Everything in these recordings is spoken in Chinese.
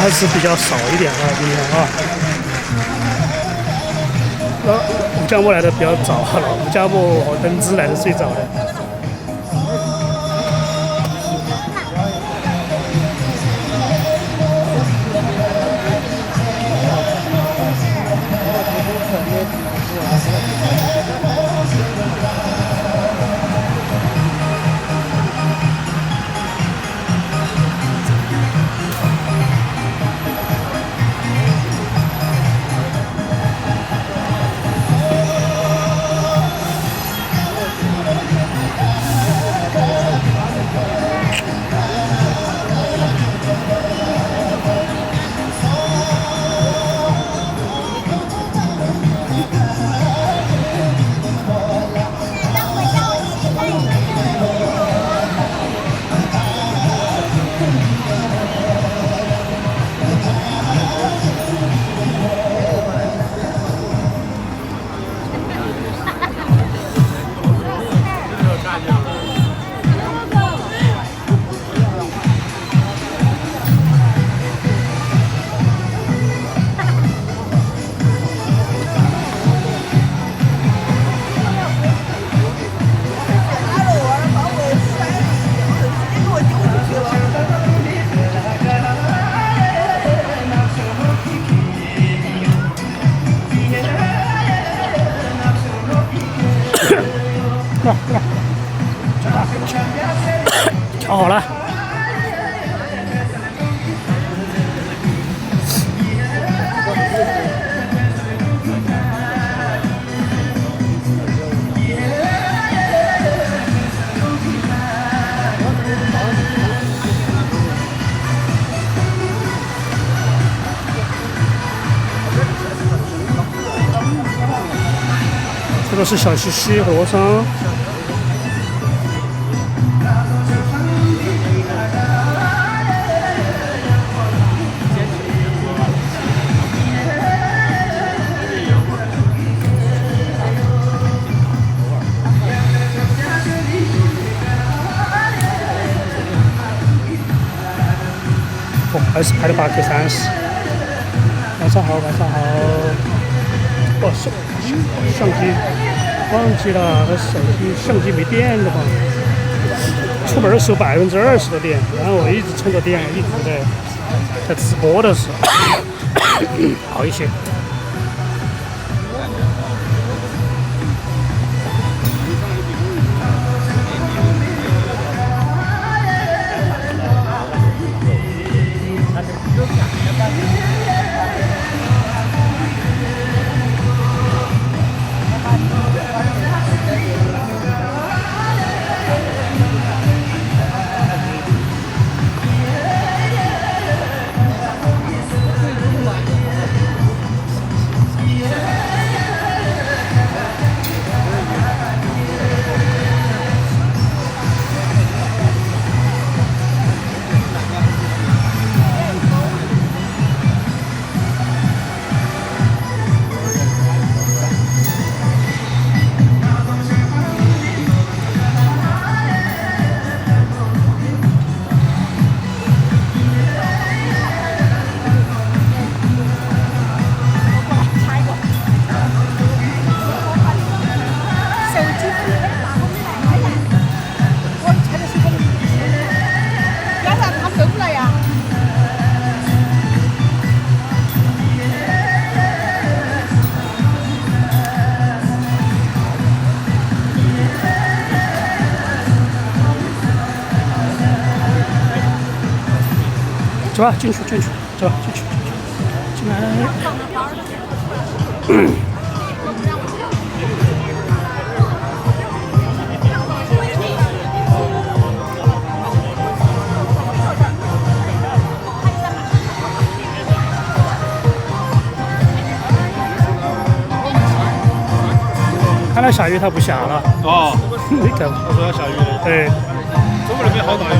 还是比较少一点啊，今天啊。吴家木来的比较早了，吴家木和登芝来的最早的。调好了。这个是小西西和尚。还是拍了8K30。晚上好，晚上好。哦，相机忘记了，相机没电了吧？出门的时候20%的电，然后我一直充着电，一直在直播的时候好一些。走吧，进去，走吧，进来。看来下雨它不下了。哦，没看。他说要下雨的。对。中国那边好大雨。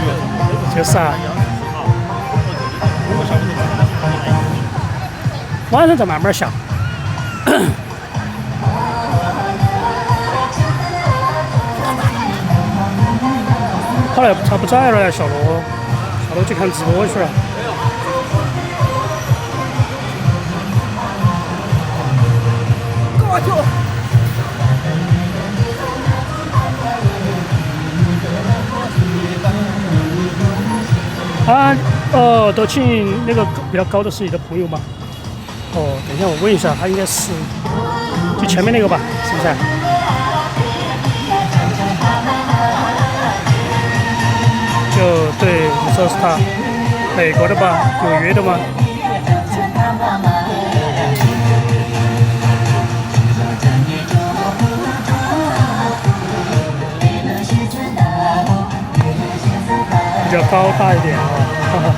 就是啊。晚上再慢慢下。好了，他不在了呀，小罗去看直播去了。就。啊，德庆那个比较高的是你的朋友吗？哦，等一下我问一下，他应该是就前面那个吧，是不是？就对，你说是他，美国的吧？有约的吗？比较高大一点啊，哈哈。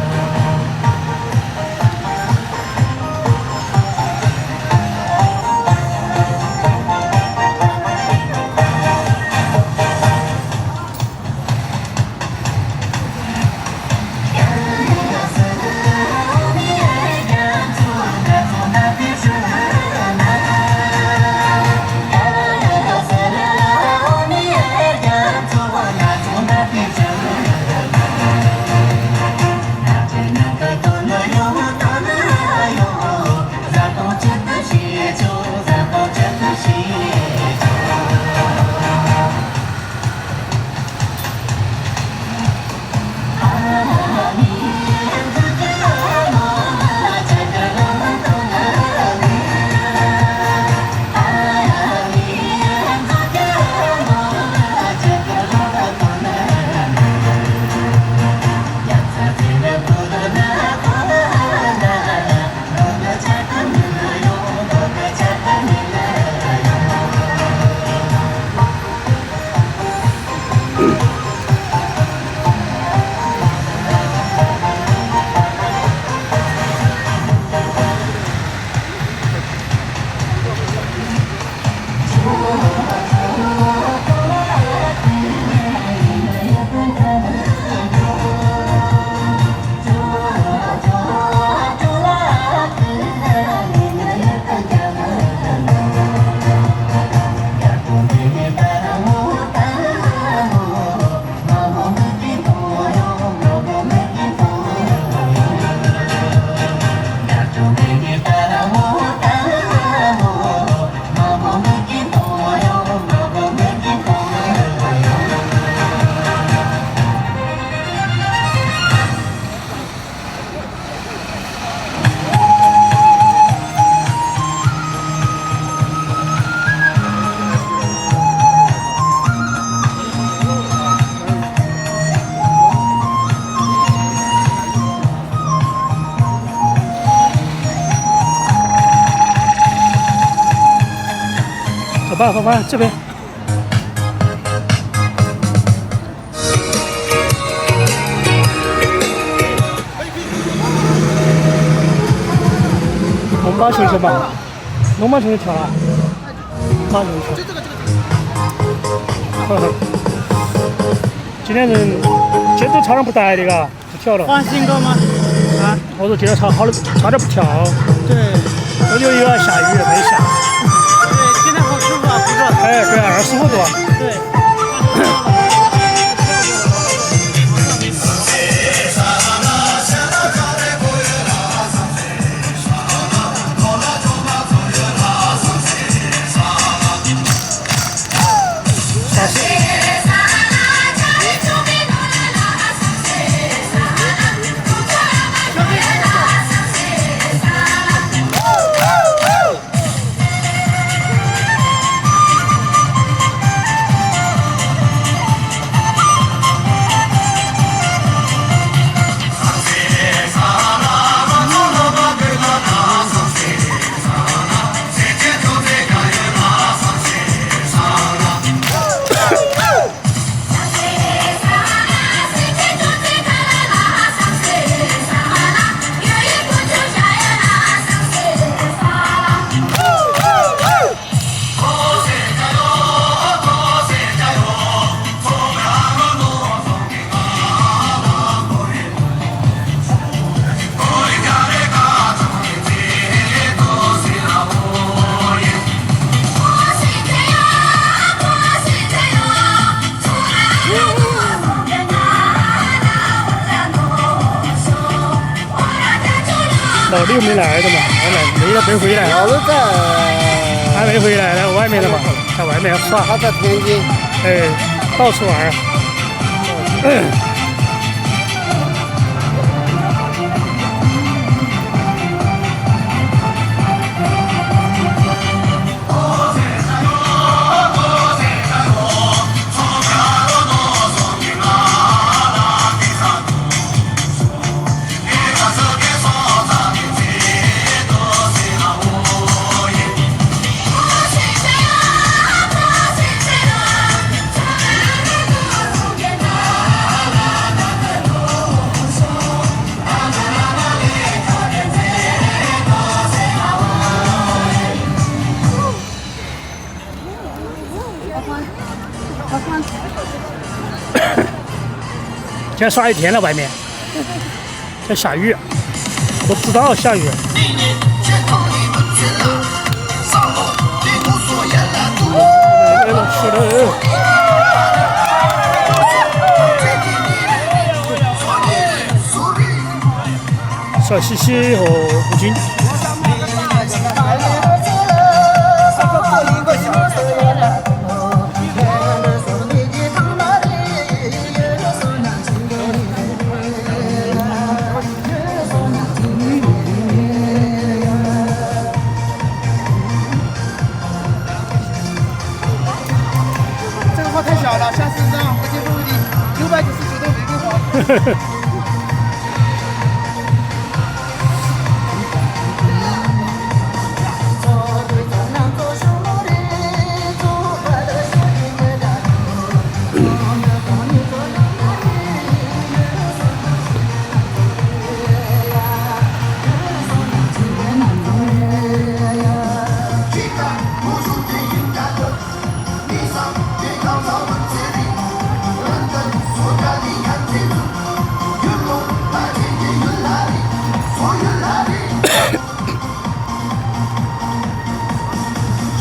走吧，走吧，这边。龙八球球吧，龙八球球跳了，八球球。呵呵。今天人节奏差点不带的嘎，不跳了。换新歌吗？啊？我说今天差点不跳。对。我就以为下雨没下。对，今天好舒服啊，不是？哎，对，25度啊。对。老六没来的嘛，没来，没回来。老六在还没回来呢，外面的嘛，在外面耍。他在天津。哎，到处玩。今天耍一天了，外面在下雨，不知道下雨。是的。小西西和吴军。太小了，下次让国际陆地999都没给我。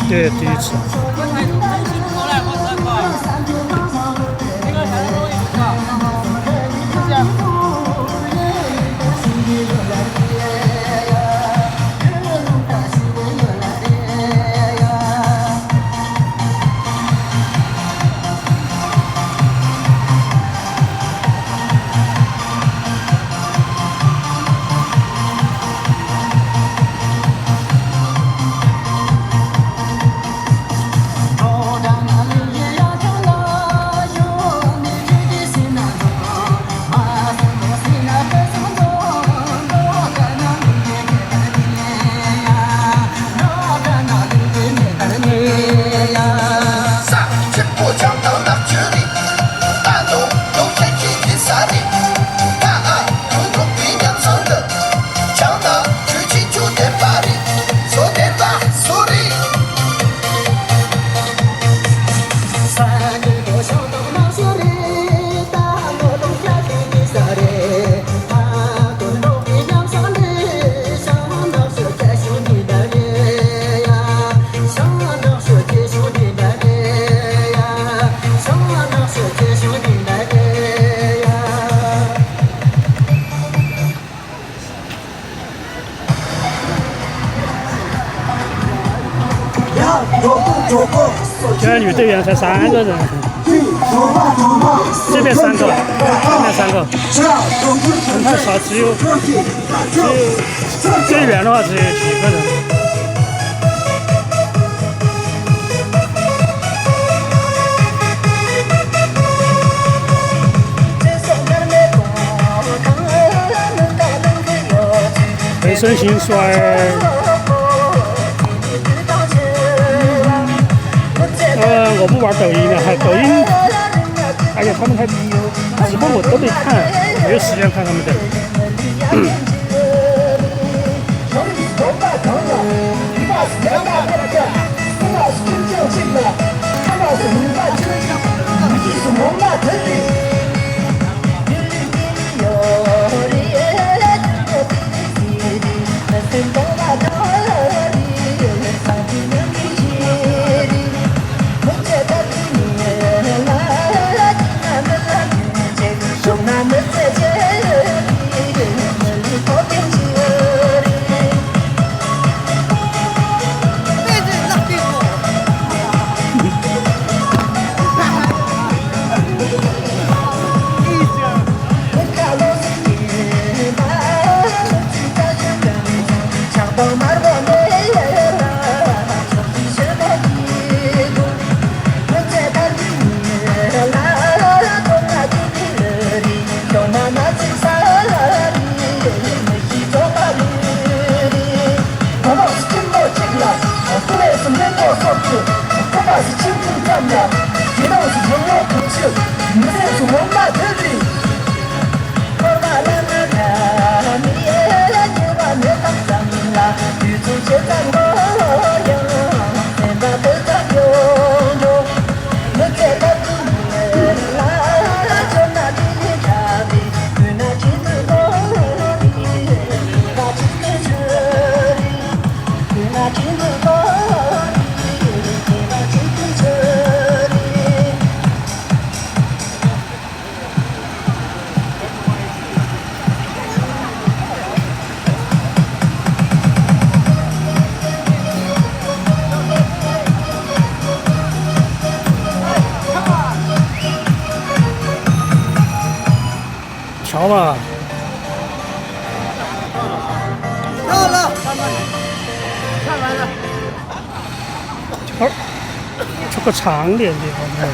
这第一次。今天女队员才3个人，这边3个，那边3个，人太少，只有队员的话只有几个人。回身型摔。我不玩抖音的，抖音，哎呀，他们还直播我都没看，没有时间看他们的。条嘛。到了，看完了。条出个长点的，我看。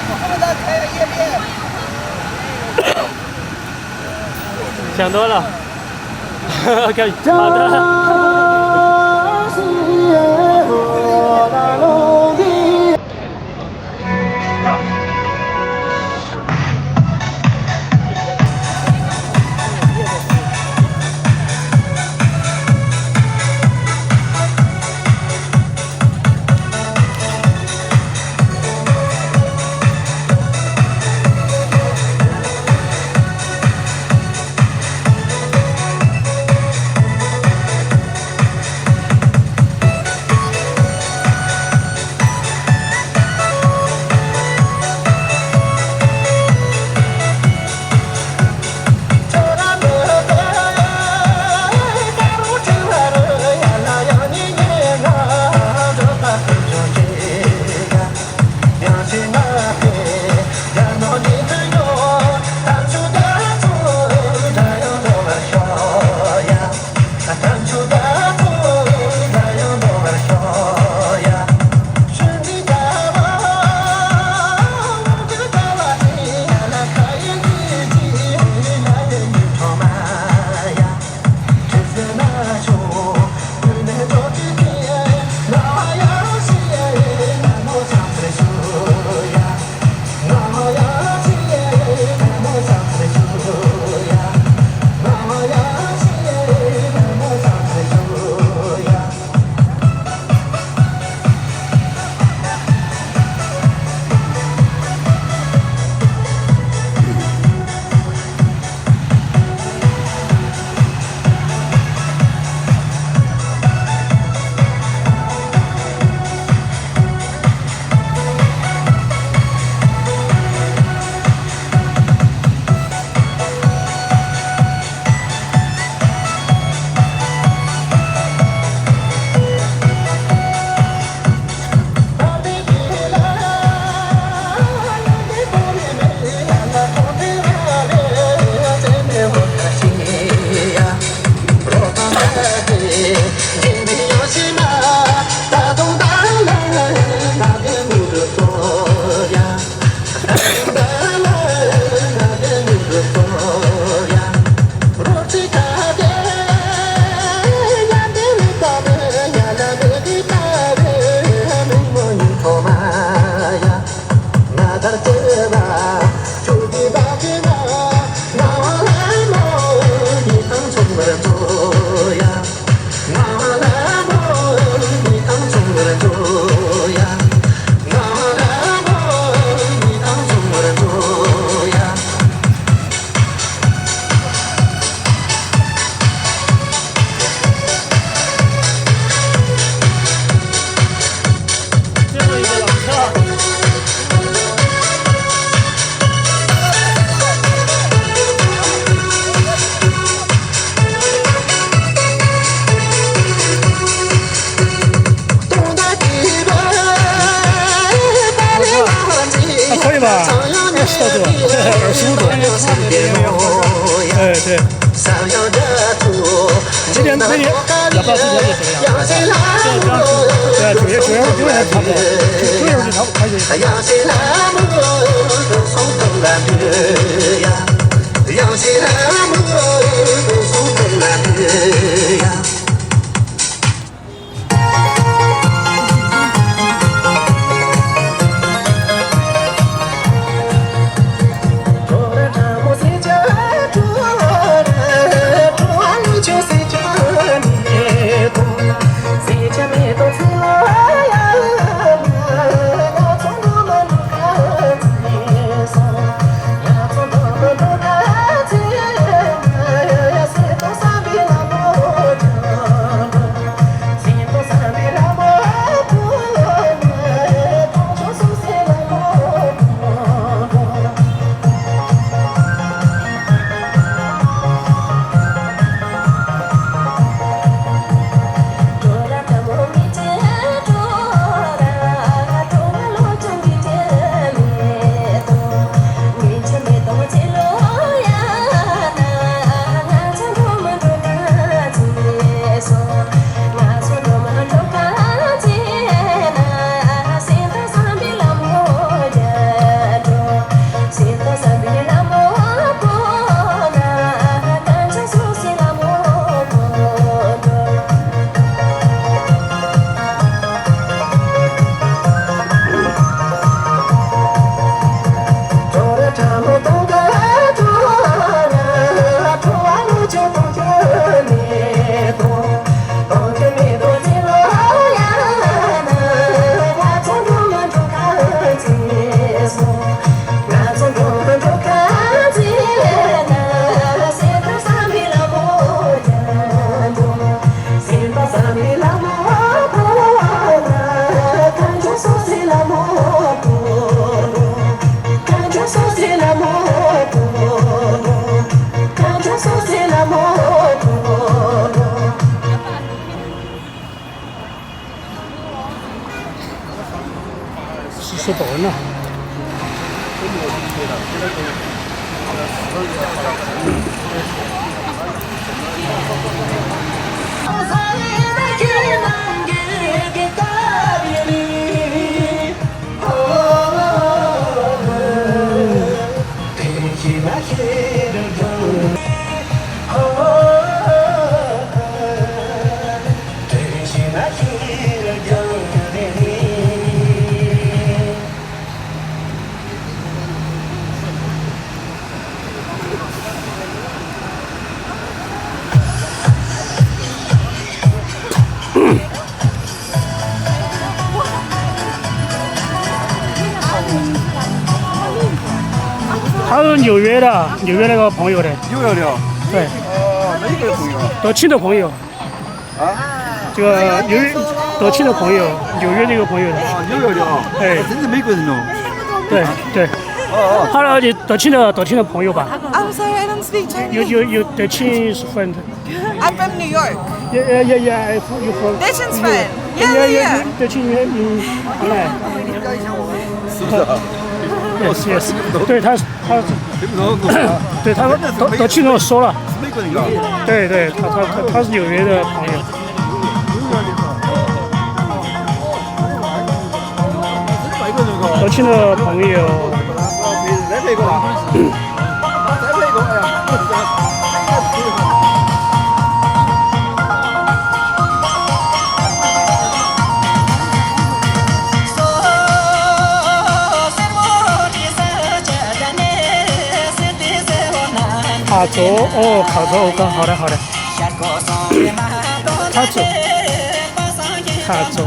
后面再开个页面。想多了。OK， 好的。对。今天可以聊到今天就这样。对，主要还差不多，主要就差不多开始。Yeah. 吃多了。他是纽约的，纽约那个朋友的，又要聊。对，哦，哪个朋友？德清的朋友，啊？这个纽约德清的朋友，纽约这个朋友的，啊，又要聊。哎，真是美国人哦。对对，哦他的德清的朋友吧， I'm sorry, I don't speak Chinese. 有德清是 friend。 I'm from New York. Yeah, you from? Dutch's friend. Yeah. 德清online。是不是啊？ Yes，对他听不懂。对他德清跟我说了，是美国人啊。对对，他是纽约的朋友。外国人个。德清的朋友。再配一个吧。再配一个，哎呀。 卡卓哦，卡卓，OK，好的好的。卡卓，卡卓。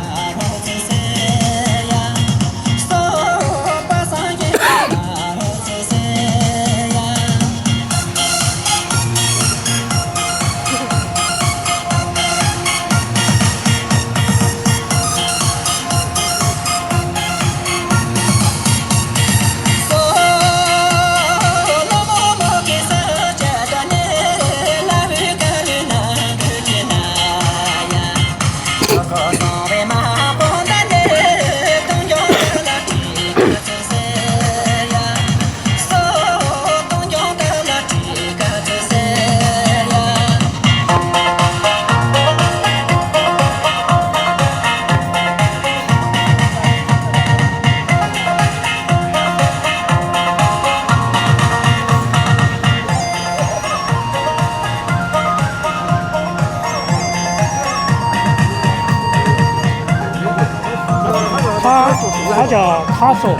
他叫卡卓，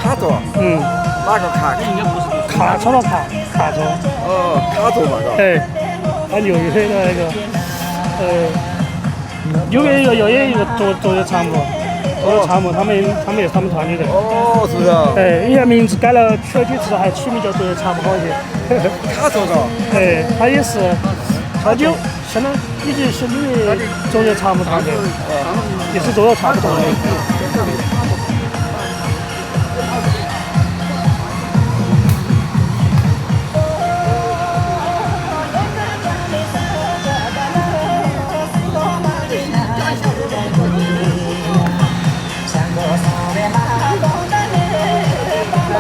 卡卓。嗯，哪个卡？卡卓的卡卓。哦，卡卓嘛，是吧？对，他纽约的那个，纽约一个作业场目，他们也是他们团队的。哦，是不是啊？对，人家名字改了，取了几次还取名叫作业场目好一些。卡卓嘎。对，他也是，他就相当已经是纽约作业场目团队，也是做了差不多的。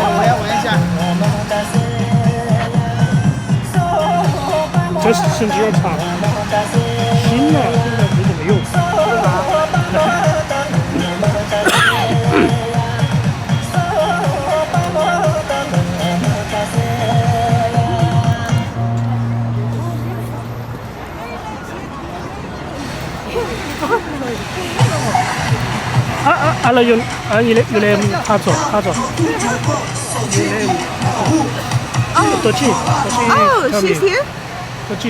我要闻一下。这是甚至要长，新的现在不怎么用。alla yun yule kato Tochi Oh, she's here? Tochi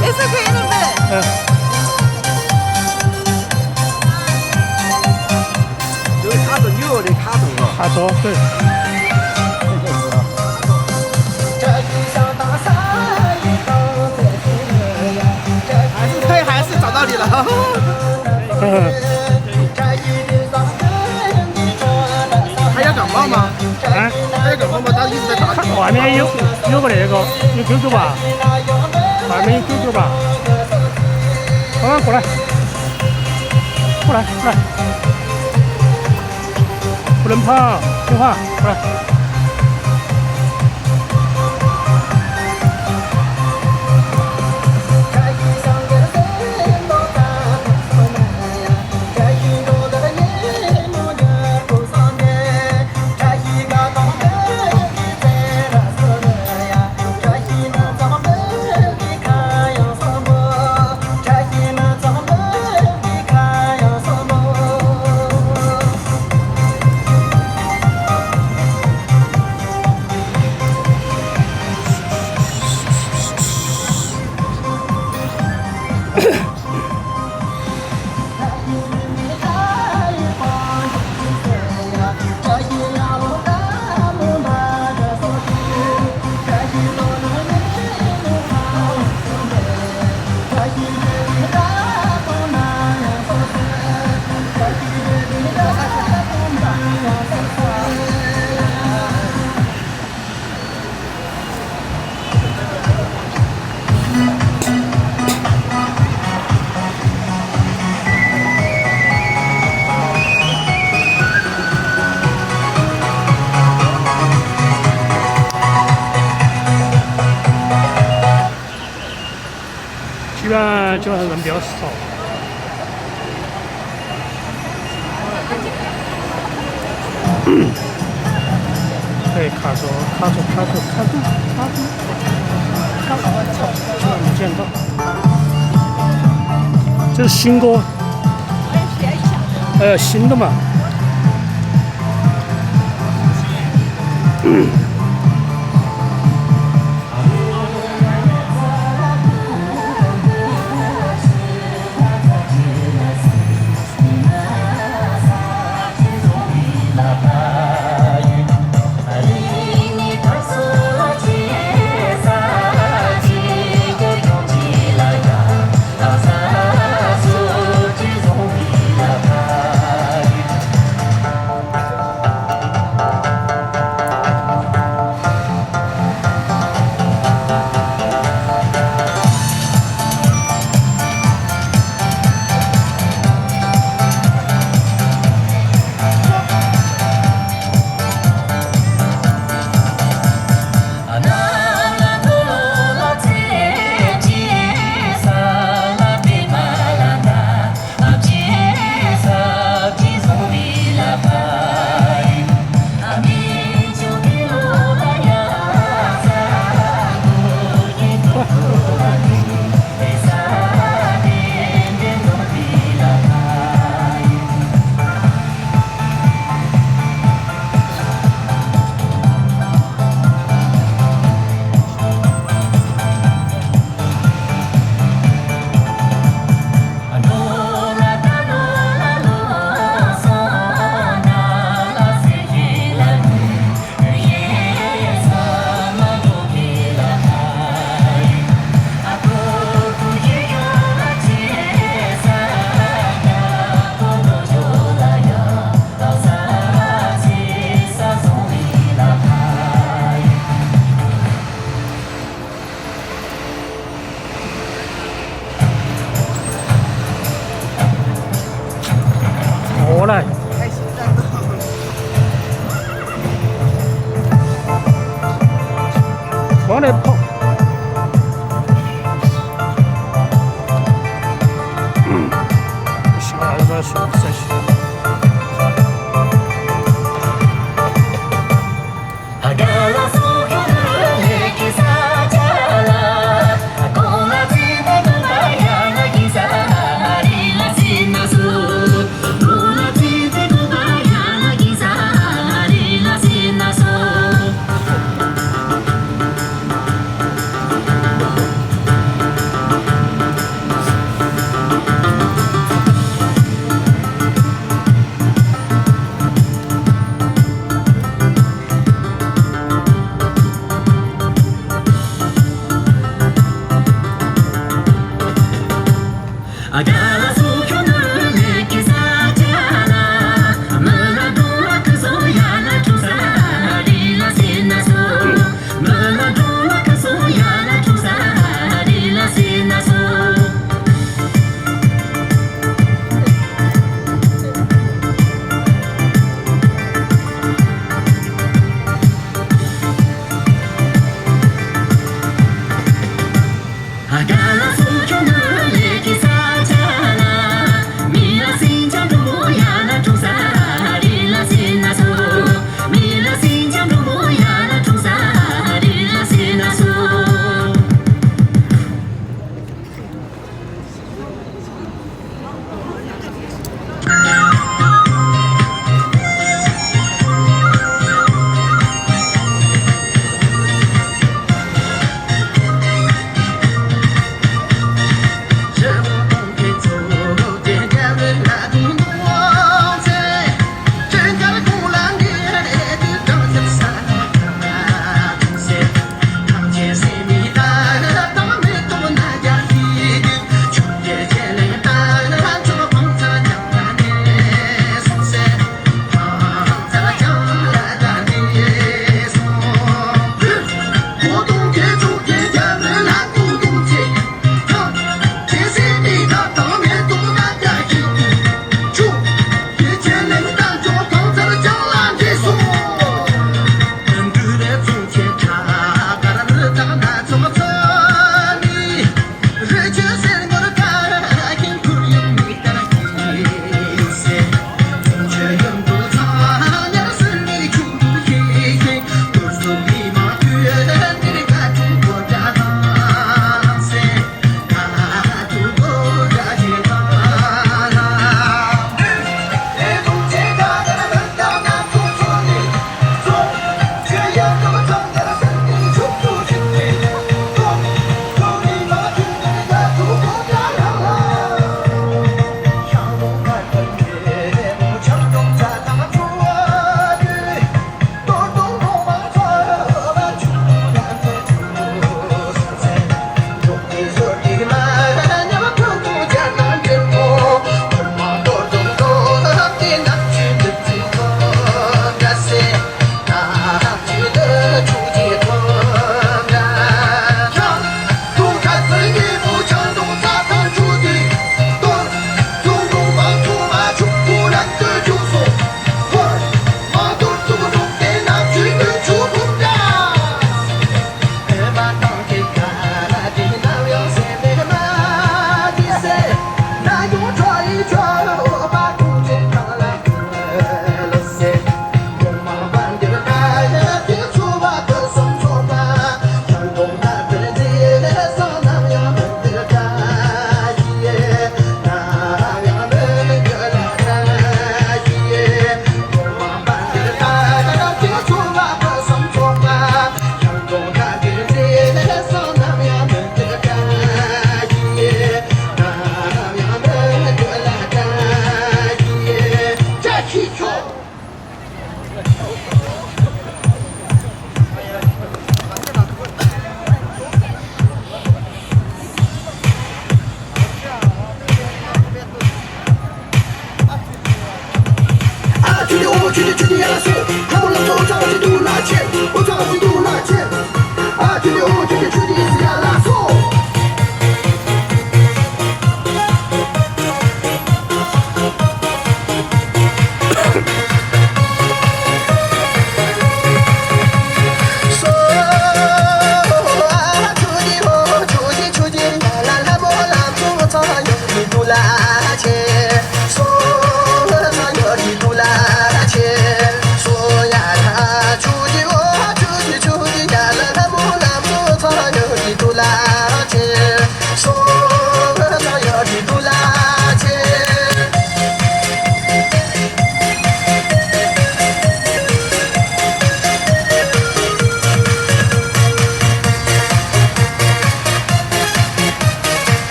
It's okay in a minute. 就是卡卓纽约的卡卓啊。卡卓对。 还是找到你了。还要感冒吗？啊？还要感冒吗？他一直在打。外面有个那个有 QQ 吧？还没丢丢吧？刚刚过来，过来，过来，不能怕，听话，过来。基本上人比较少。对，卡住，基本没见到。这是新歌，新的嘛。过来，往那跑。下一个是这些。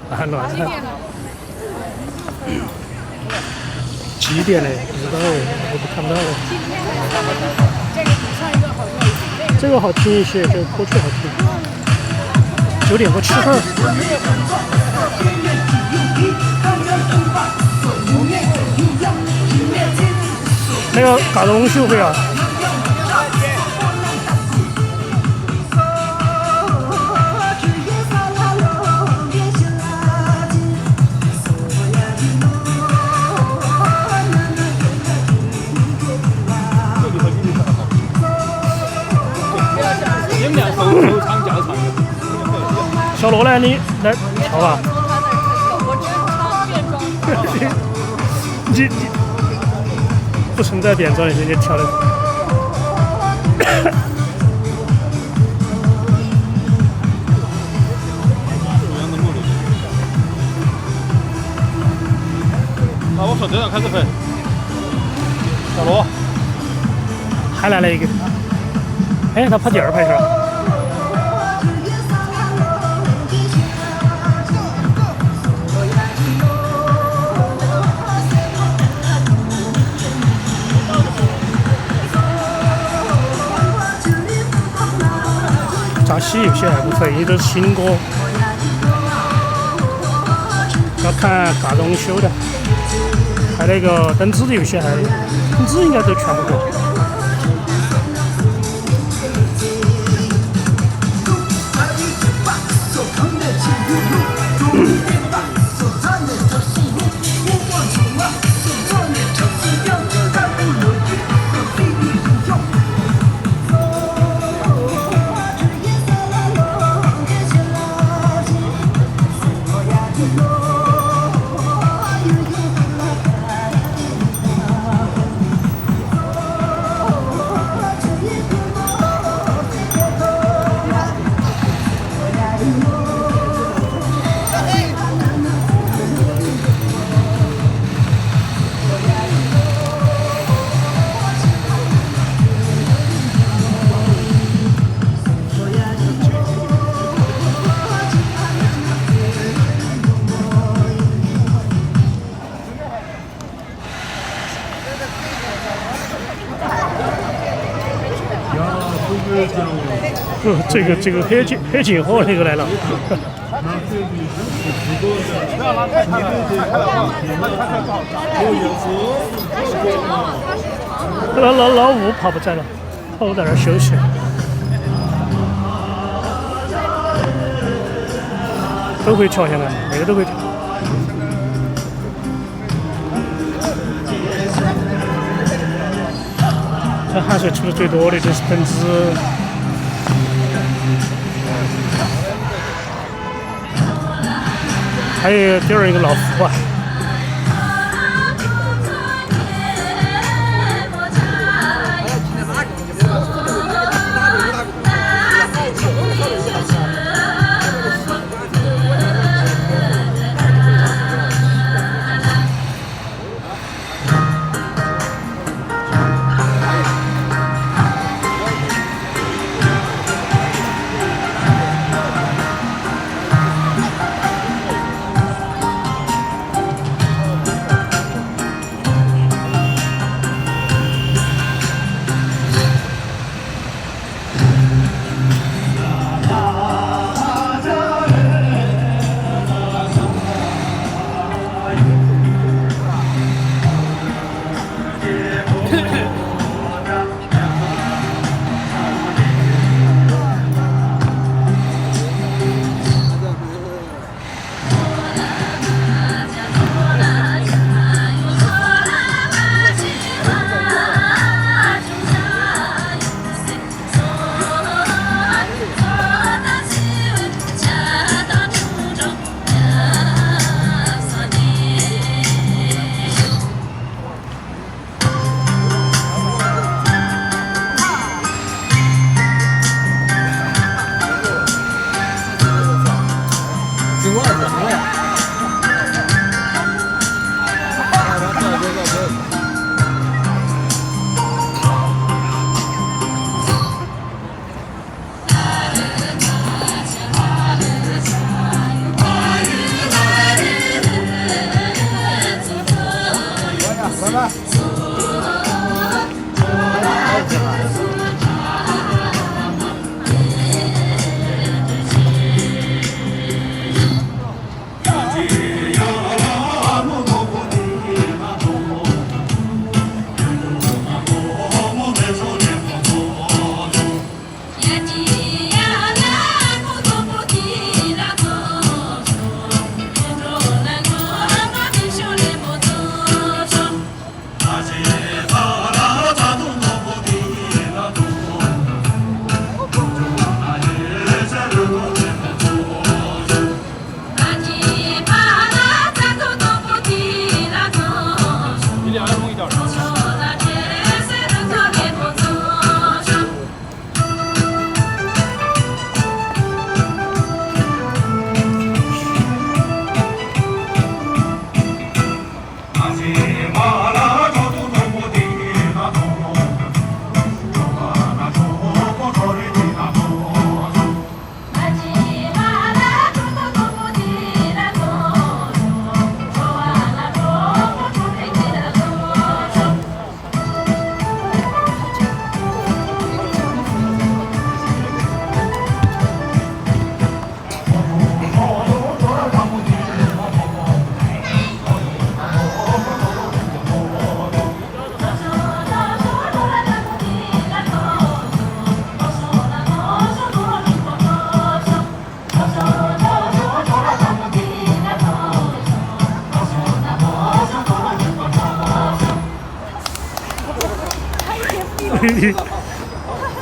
半乱了。几点嘞？不知道，我都看不到了。这个好听一些，这个歌曲好听。9点过7分。那个搞东西会啊。收藏较长。小罗呢？你来跳吧。你不存在变装的，人家跳的。那我说这样开始分。小罗，还来了一个。哎，他跑第2排去了。扎西有些还不会，都是新歌。要看嘎东修的，还那个灯子的有些还，灯子应该都全部过。这个黑金货那个来了。老吴跑不在了，我在那儿休息。都会跳，现在每个都会跳。这汗水出的最多的就是灯子。还有第2个老胡啊。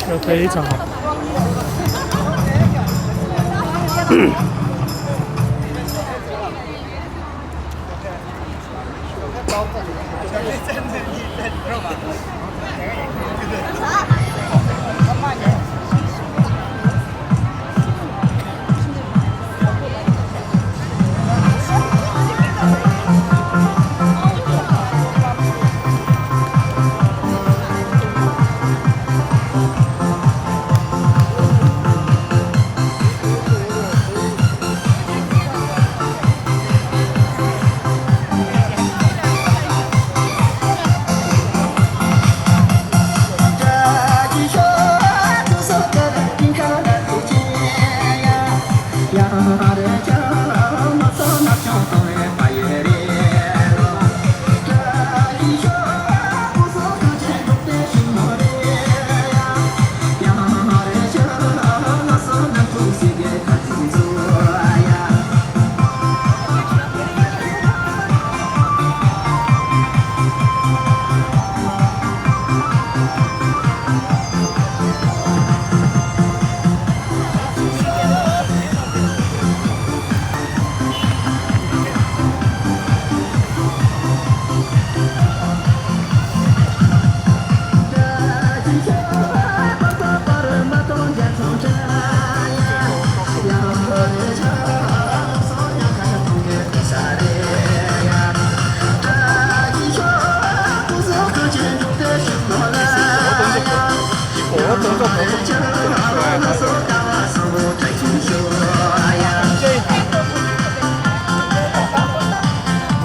这非常好。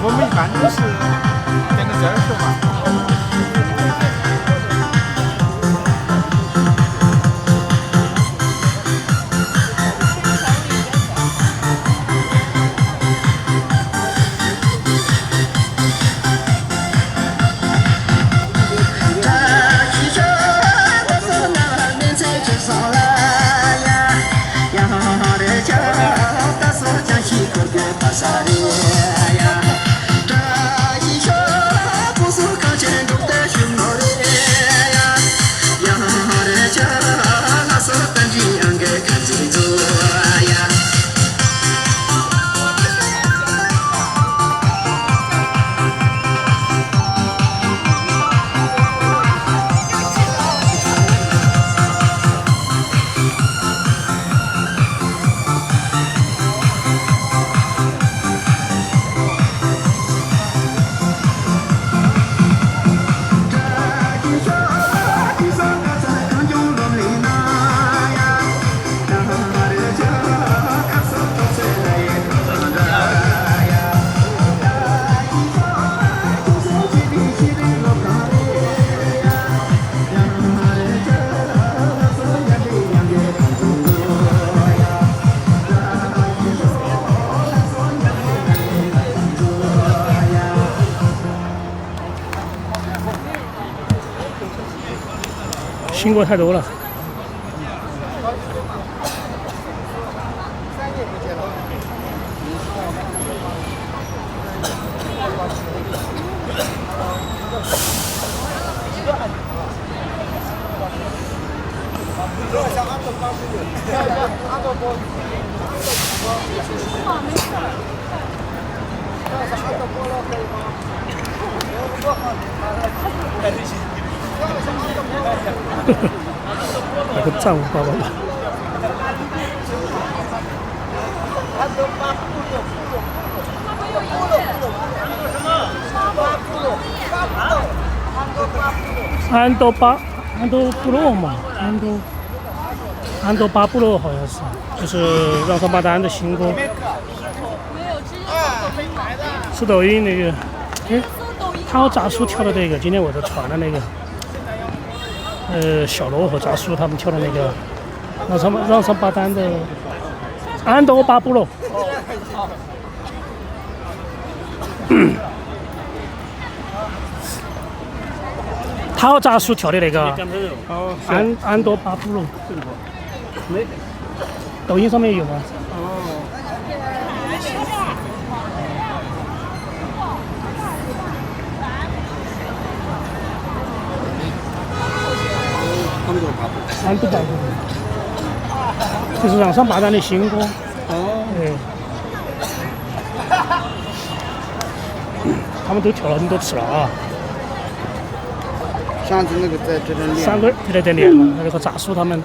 我们一般都是点个这手嘛。新国太多了。来个藏獒爸爸吧。安多部落嘛，安多巴部落好像是，就是让双巴丹的新歌。是抖音那个，哎，他和扎叔跳的那个，今天我在传的那个，小罗和扎叔他们跳的那个，让双巴丹的安多巴部落。他和扎叔跳的那个安多巴部落，抖音上面有吗？安多巴部落，就是让双巴丹的新歌。对。他们都跳了很多次了啊。上次那个在这边练3个人在这练了，那个扎叔他们。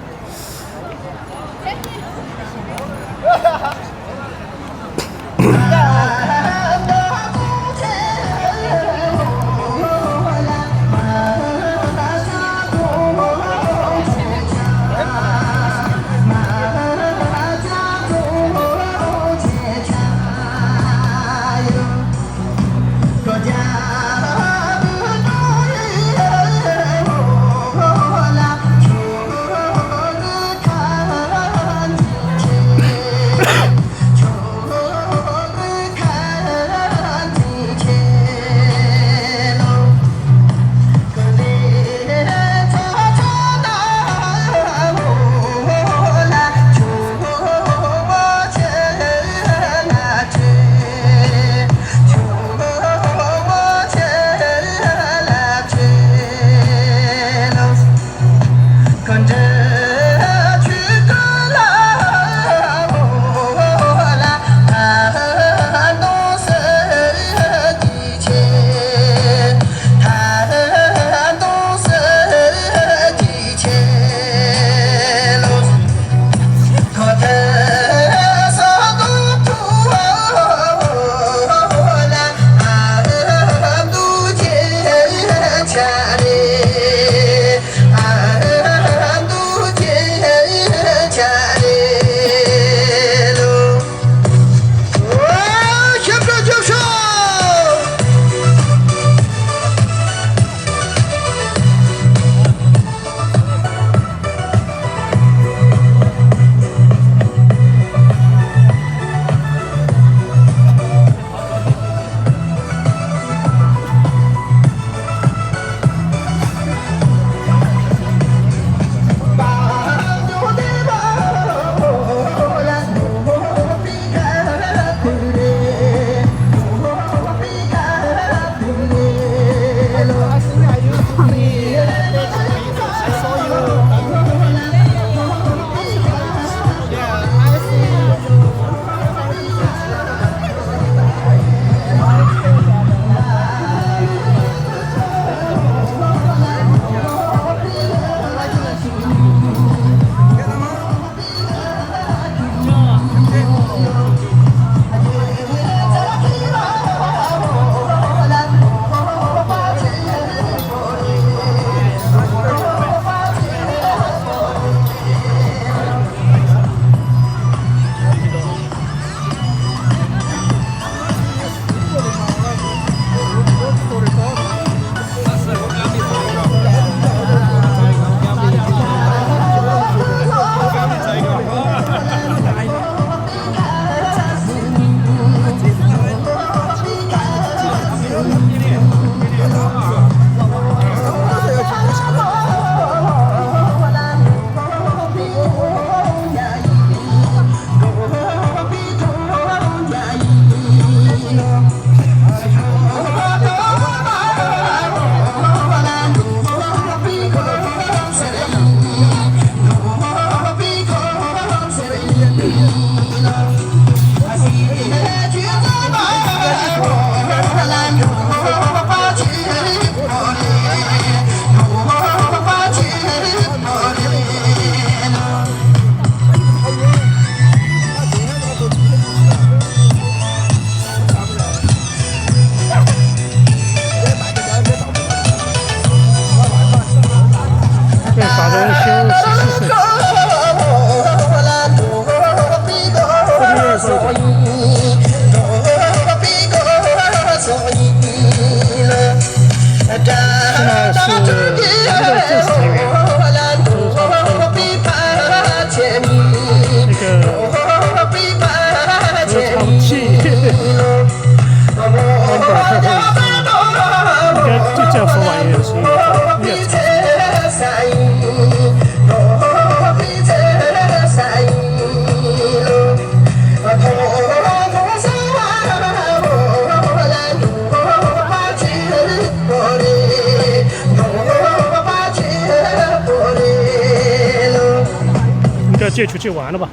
节出去玩了吧？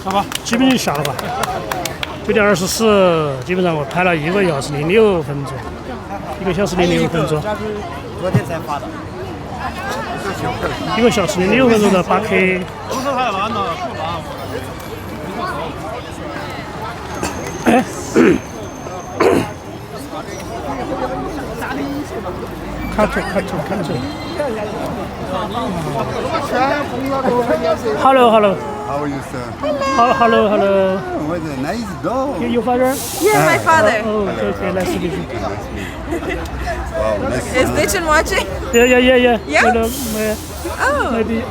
好吧，基本就下了吧。9:24，基本上我拍了1个小时06分钟，1个小时06分钟。昨天才发的。 1个小时06分钟的8K。不是太难了，不难。哎。看着。Hello. How are you, sir? Hello. What a nice dog. Your father? Yeah, my father. Oh, okay. Nice to meet you. Wow, nice. Is Ditchin watching? Yeah. Yeah? Oh. Maybe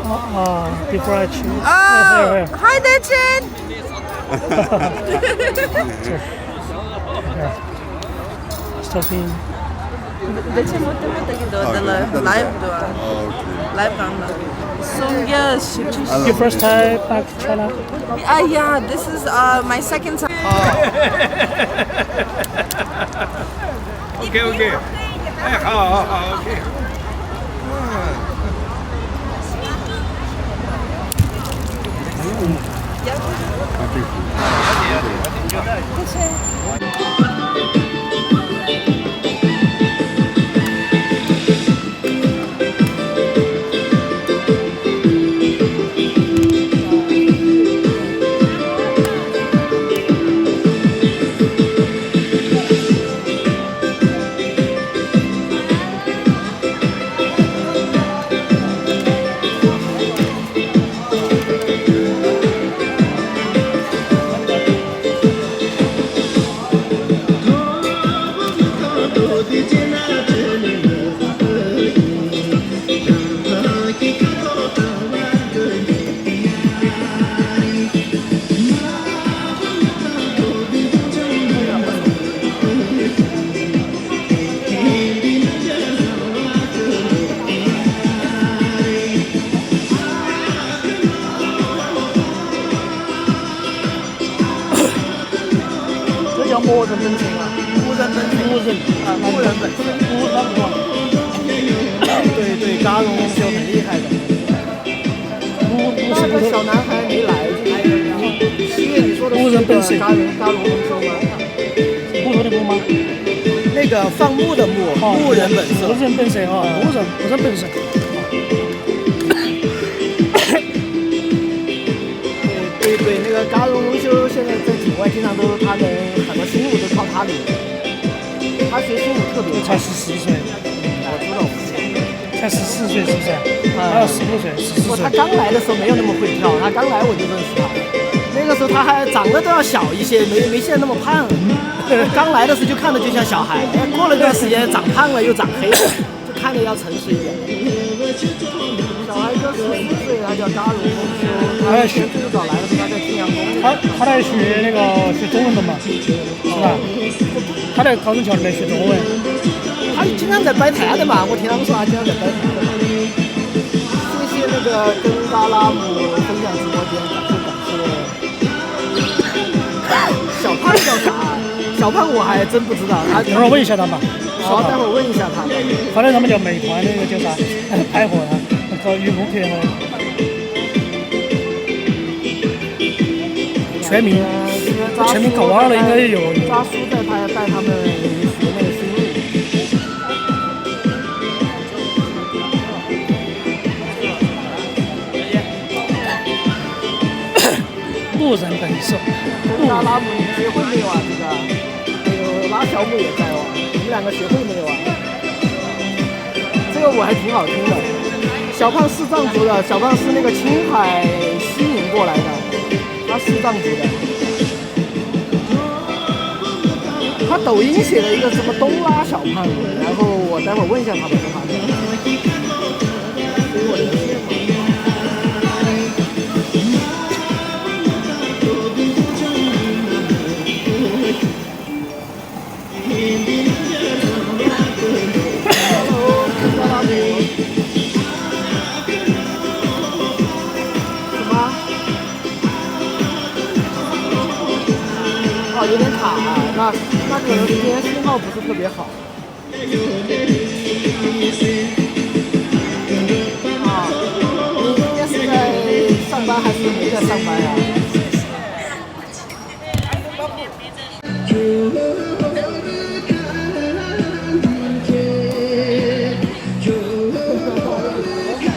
before I choose. Oh. Hi, Ditchin. Starting. Ditchin the live live camera. So yes. Your first time back to China? Yeah, this is my second time. OK。哎，好，OK。叫魔人本身啊，无人本身，无人啊，无人本身，无差不多。对，嘎荣就很厉害的。那个小男孩没来，7月你说的无人本身，嘎荣丰收吗？木头的木吗？那个放牧的牧，牧人本色。无人本身啊，无人本身。对，那个嘎荣丰收现在在境外经常都他的很多新舞都靠他领，他学新舞特别才14岁，我知道。才14岁是不是？还有15岁、14岁。他刚来的时候没有那么会跳，他刚来我就认识他。那个时候他还长得都要小一些，没现在那么胖。刚来的时候就看着就像小孩，过了一段时间长胖了又长黑了，就看着要成熟一点。小孩哥14岁，他叫嘎荣丰收。他最早来的时候他在庆阳宫。他在学中文的嘛，是吧？他在高中桥里面学中文。他经常在摆摊的嘛，我听他们说他经常在摆摊的。谢谢那个跟嘎拉姆分享直播间，感谢。小胖叫啥？小胖我还真不知道，一会儿问一下他吧。好，待会儿问一下他。反正他们叫美团那个叫啥？派货他，搞员工贴哈。全民搞完了应该有。扎叔带他们学那个新路。路人本色。拉姆，你学会没有啊？这个，还有拉小姆也在哦。你们两个学会没有啊？这个我还挺好听的。小胖是藏族的，小胖是那个青海西宁过来的，他是藏族的。他抖音写了一个什么东拉小胖，然后我待会儿问一下他们是他的。给我连线吗？有点卡啊，那可能今天信号不是特别好。啊，你今天是在上班还是没在上班呀？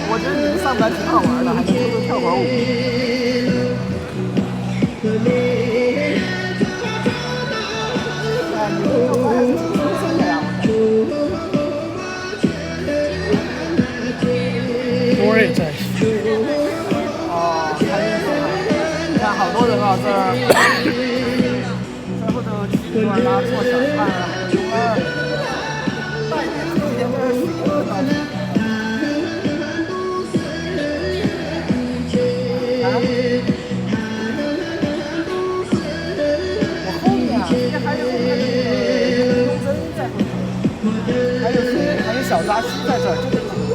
我觉得你们上班挺好玩的，还能偷偷跳会儿舞。哎，你们上班还是挺轻松的呀，我也在。哦，还认识他。你看好多人啊，这儿后头取暖啦、做小饭啊，还有中二。大爷这几天在这水都到底。我后面啊，这还有雍真在后头，还有谁？还有小扎西在这儿，就这几个。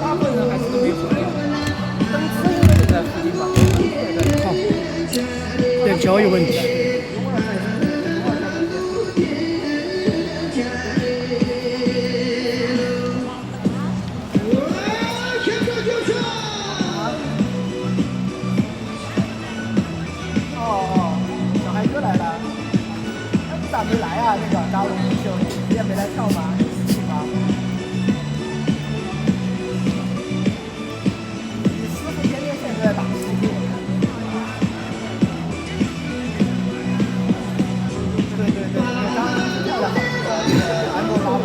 大部分人还是都没回来。登资应该就在附近吧？好，点交易问题。小孩哥来了，那你咋没来啊？那个扎龙秀，你也没来跳吗？有事情吗？你师傅天天现在在打游戏，我看。对，你刚刚是跳的好，这个安诺拉布。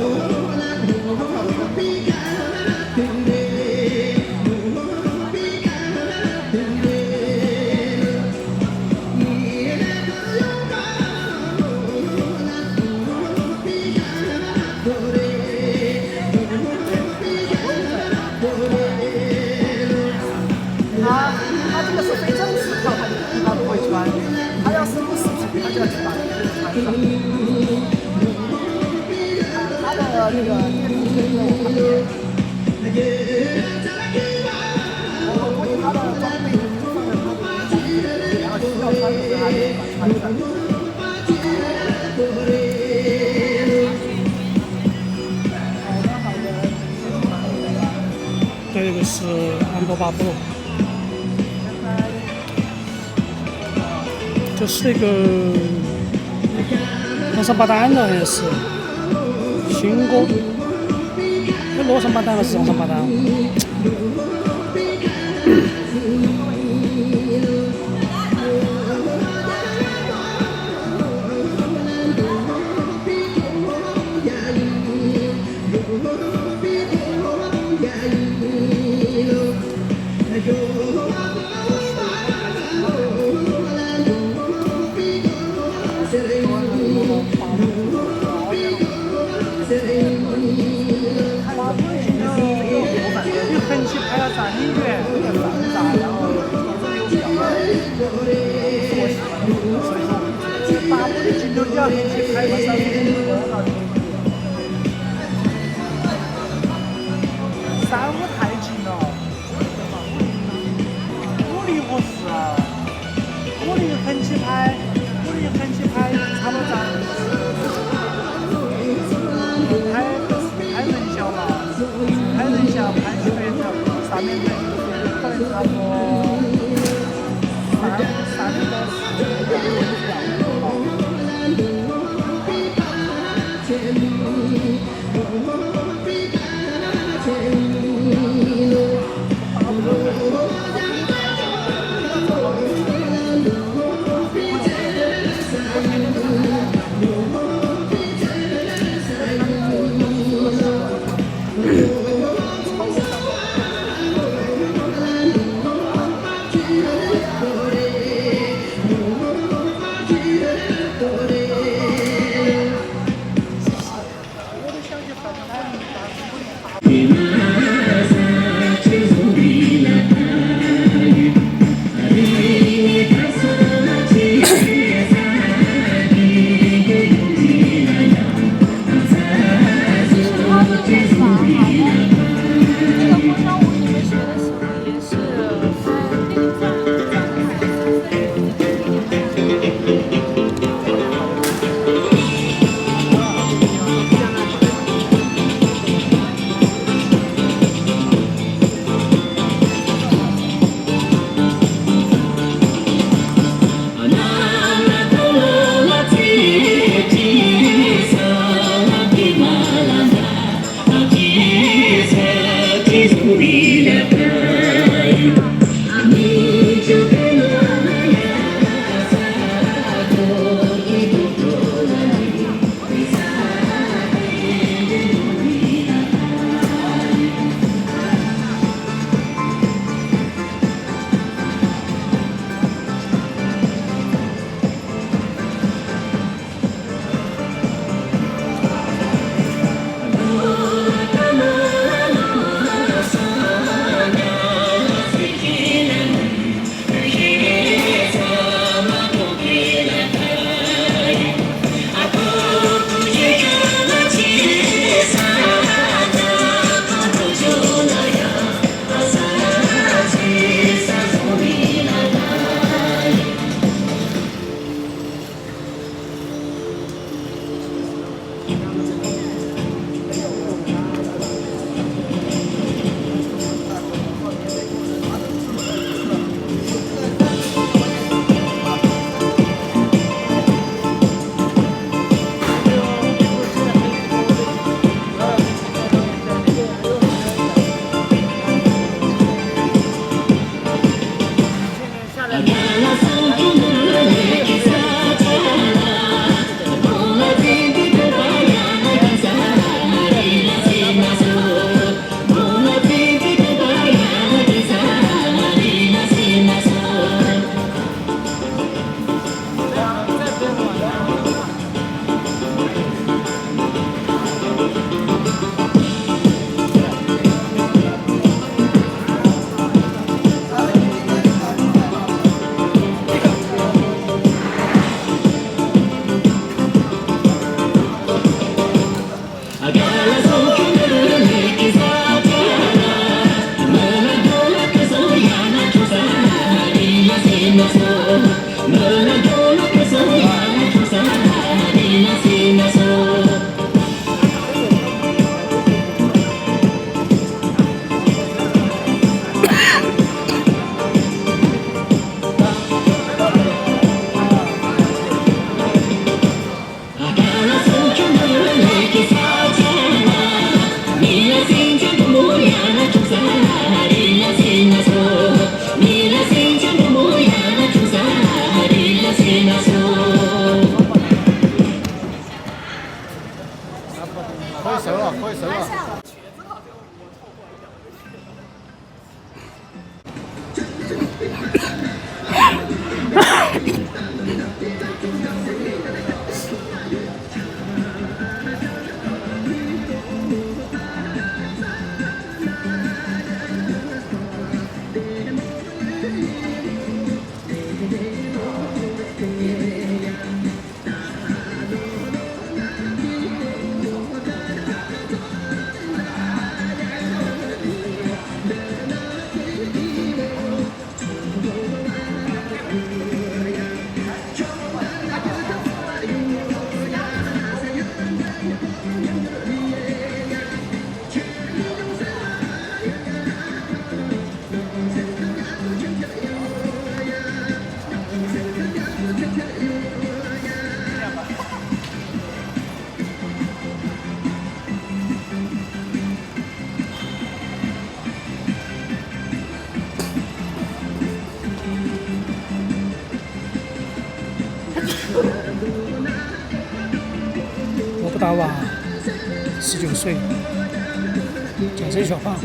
他这个是非正式跳，他不会穿。他要是录视频，他就要去把衣服穿上。他的那个电视剧我看不见。我估计他的装备就放在他的然后需要穿的时候他就把它穿上。这个是安博巴布，就是一个罗桑巴丹的，好像是新歌。那罗桑巴丹还是罗桑巴丹？你横起拍了3米远，有点复杂，然后有比较慢，是我喜欢的，所以说我们把我的镜头要横起拍个3米，3、5太近了，鼓励合适啊，鼓励横起拍差不多咱拍人像嘛，拍人像拍出来的上面可能差不多3到4。生啊。我不打瓦，19岁，健身小胖。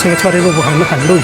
这个跳的舞步很累。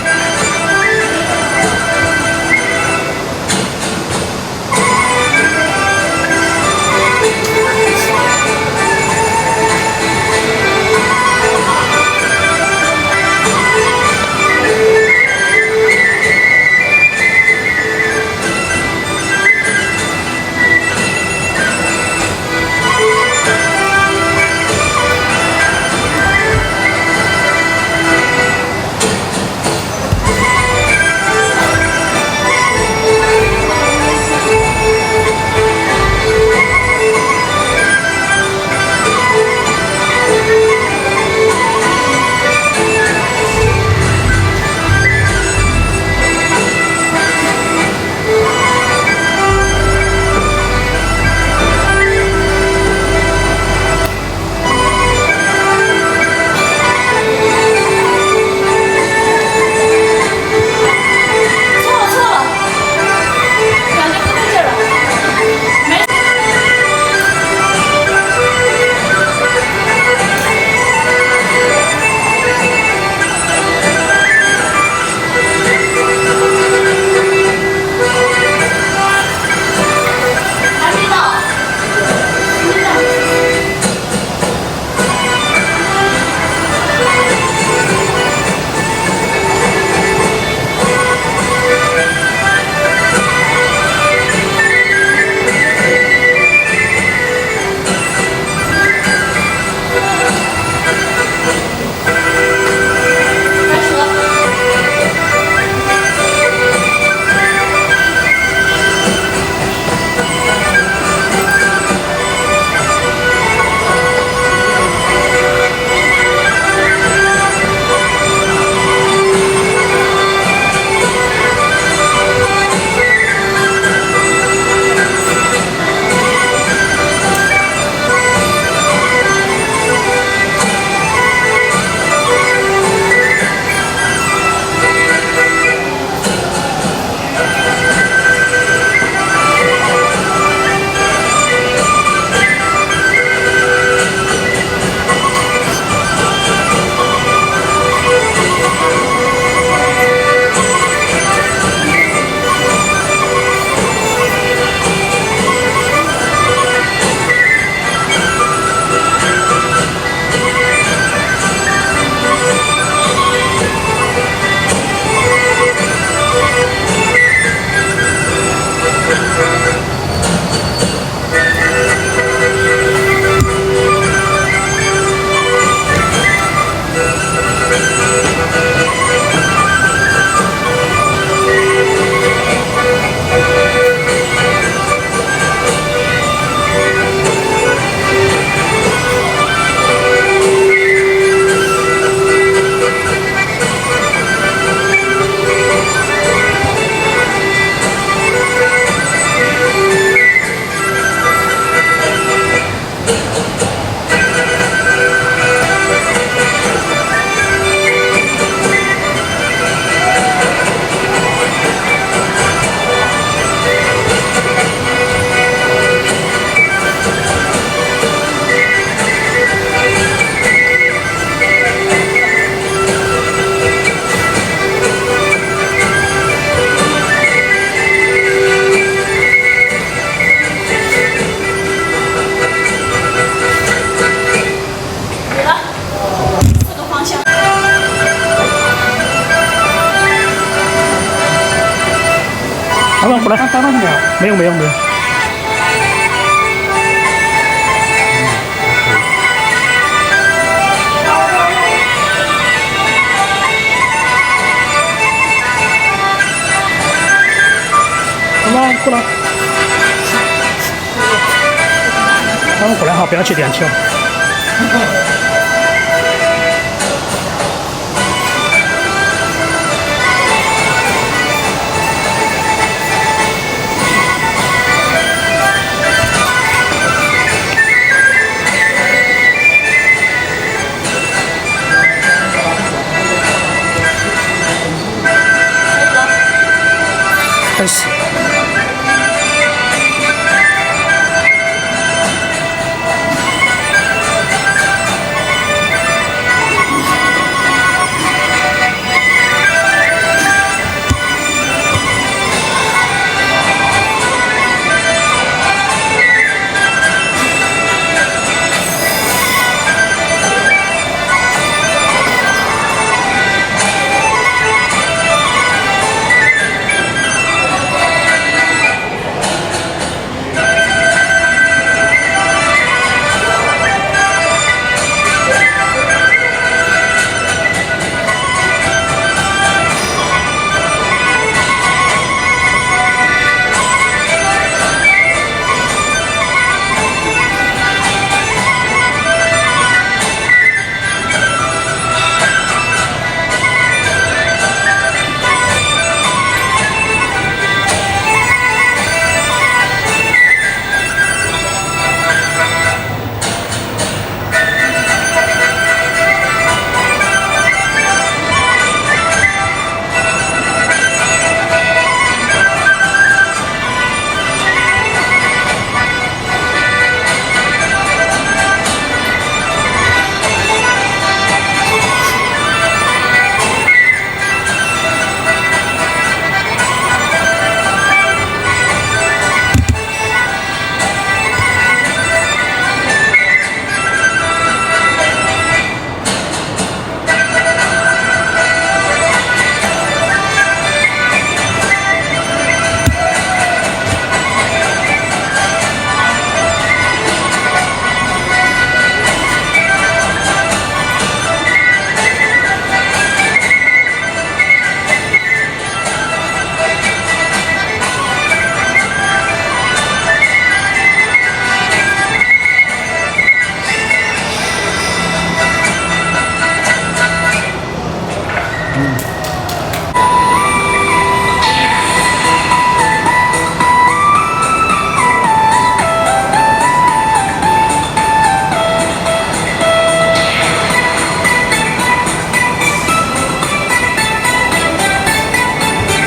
过来，打到没有？没有没有没有。好吧，过来。他们过来哈，不要去踮起哦。开始。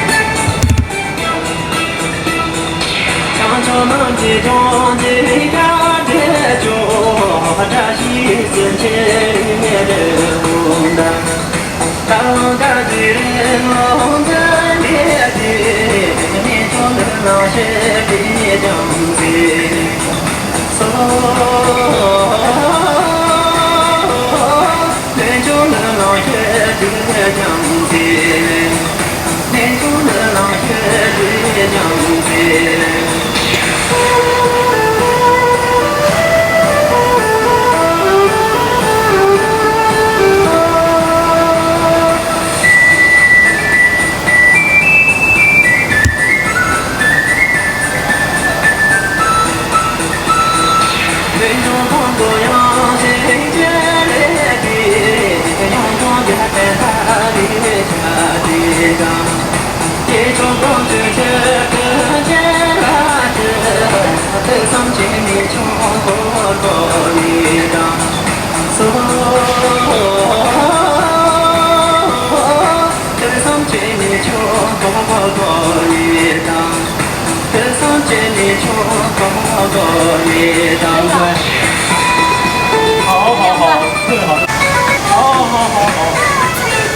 Hãy subscribe cho kênh Ghiền Mì Gõ để không bỏ lỡ những video hấp dẫn.